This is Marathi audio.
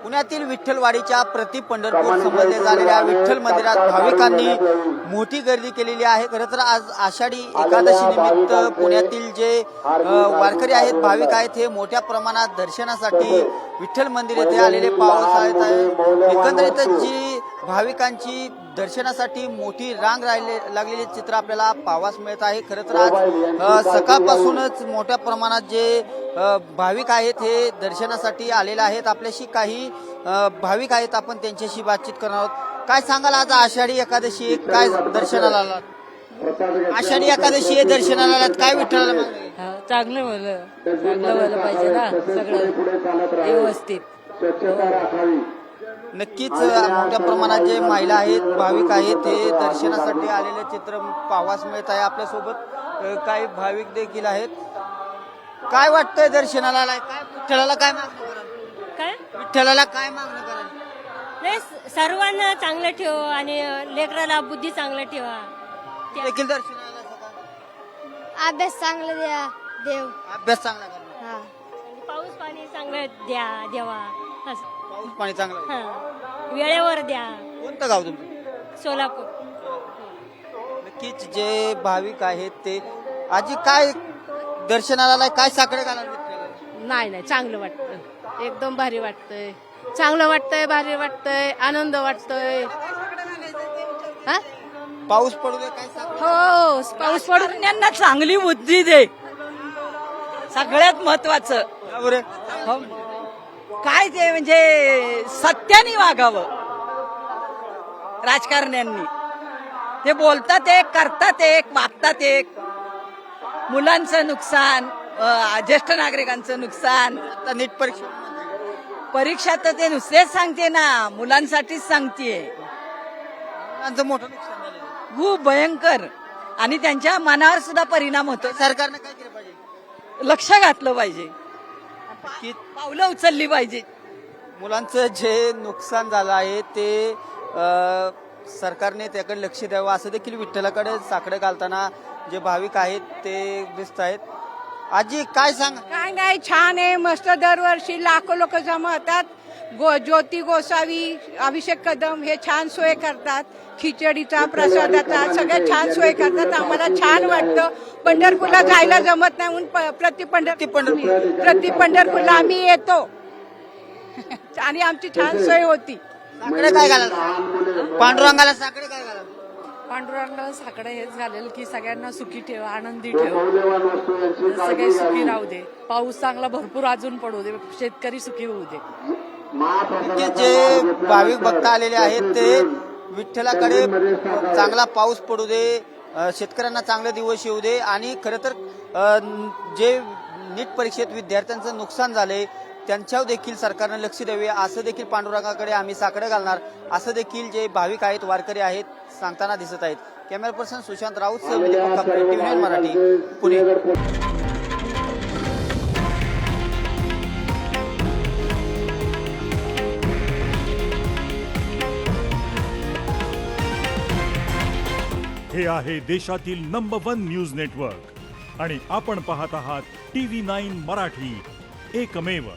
पुण्यातील विठ्ठलवाडीच्या प्रति पंढरपूर संबंधित झालेल्या विठ्ठल मंदिरात भाविकांनी मोठी गर्दी केलेली आहे। खरं तर आज आषाढी एकादशी निमित्त पुण्यातील जे वारकरी आहेत, भाविक आहेत, हे मोठ्या प्रमाणात दर्शनासाठी विठ्ठल मंदिर येथे आलेले पाहत आहेत। एकंदरीत जी भाविकांची दर्शनासाठी मोठी रांग लागलेली चित्र आपल्याला पाहावयास मिळत आहे। खरं तर आज सकाळपासूनच मोठ्या प्रमाणात जे भाविक आहेत हे दर्शनासाठी आलेले आहेत। आपल्याशी काही भाविक आहेत, आपण त्यांच्याशी बातचीत करणार आहोत। काय सांगाल, आज आषाढी एकादशी आहे, काय दर्शनाला आलात? आषाढी एकादशी आहे, दर्शनाला आलात, काय विठ्ठलाला मागणी? चांगलं व्हायला पाहिजे ना, सगळं व्यवस्थित। नक्कीच मोठ्या प्रमाणात जे महिला आहेत, भाविक आहेत, हे दर्शनासाठी आलेले चित्र पाहावयास मिळत आहे। आपल्यासोबत काही भाविक देखील आहेत। काय वाटतंय दर्शनाला आलाय, काय विठ्ठलाला काय मागणी कराल? काय विठ्ठलाला काय मागणी कराल? नाही, सर्वांना चांगलं ठेव आणि लेकराला बुद्धी चांगलं ठेवा। देखील दर्शनाला सकाळ अभ्यास चांगला द्या देव, अभ्यास चांगला करा, हा पाऊस पाणी चांगलं द्या देवा, असं। पाऊस पाणी चांगलं आहे। हा, वेळेवर द्या। कोणतं गाव तुमचं? सोलापूर। नक्कीच जे भाविक आहेत ते आजी काय दर्शनाला आलाय, काय साकडे घालाल विठ्ठलाला? नाही चांगलं वाटतं, एकदम भारी वाटतंय, चांगलं वाटतंय, भारी वाटतंय, आनंद वाटतोय। हा? पाऊस पडू दे, काय साकडे? हो, पाऊस पडून त्यांना चांगली बुद्धी दे, सगळ्यात महत्वाचं। का बरं? काय ते म्हणजे सत्याने वागावं राजकारण्यांनी। ते बोलतात एक, करतात एक, वागतात एक। मुलांचं नुकसान, ज्येष्ठ नागरिकांचं नुकसान। आता नीट परीक्षा तर ते नुसतेच सांगते ना, मुलांसाठीच सांगतेय। मुलांचं मोठं नुकसान झालेलं आहे। खूप भयंकर, आणि त्यांच्या मनावर सुद्धा परिणाम होतो। सरकारनं काय केलं पाहिजे? लक्ष घातलं पाहिजे, की पावलं उचलली पाहिजे। मुलांचं जे नुकसान झालं आहे ते सरकारने त्याकडे लक्ष द्यावं, असं देखील विठ्ठलाकडे साकडे घालताना जे भाविक आहेत ते दिसत आहेत। आजी काय सांग? काय नाही, छान आहे, मस्त। दरवर्षी लाखो लोक जमा होतात। ज्योती गोसावी, अभिषेक कदम हे छान सोय करतात, खिचडीचा, प्रसादाचा, सगळं छान सोय करतात। आम्हाला छान वाटतं। पंढरपूरला जायला जमत नाही म्हणून प्रति पंढरपूरला आम्ही येतो आणि आमची छान सोय होती। साकडे काय घालाल? पांडुरंगाला साकडे काय घालाल? पांडुरंगाला साकडं हेच घालेल की सगळ्यांना सुखी ठेव, आनंदी ठेव, सगळे सुखी राहू दे, पाऊस चांगला भरपूर अजून पडू दे, शेतकरी सुखी होऊ दे। जे भाविक भक्त आलेले आहेत ते विठ्ठलाकडे चांगला पाऊस पडू दे, शेतकऱ्यांना चांगले दिवस येऊ दे, आणि खरं तर जे नीट परीक्षेत विद्यार्थ्यांचं नुकसान झालंय त्यांच्यावर देखील सरकारनं लक्ष द्यावे, असं देखील पांडुरंगाकडे आम्ही साकडे घालणार, असं देखील जे भाविक आहेत, वारकरी आहेत, सांगताना दिसत आहेत। Camera person Sushant Raut, TV Marathi, Pune. हे आहे देशातील नंबर 1 न्यूज नेटवर्क आणि आपण पाहत आहात TV9 मराठी, एकमेव।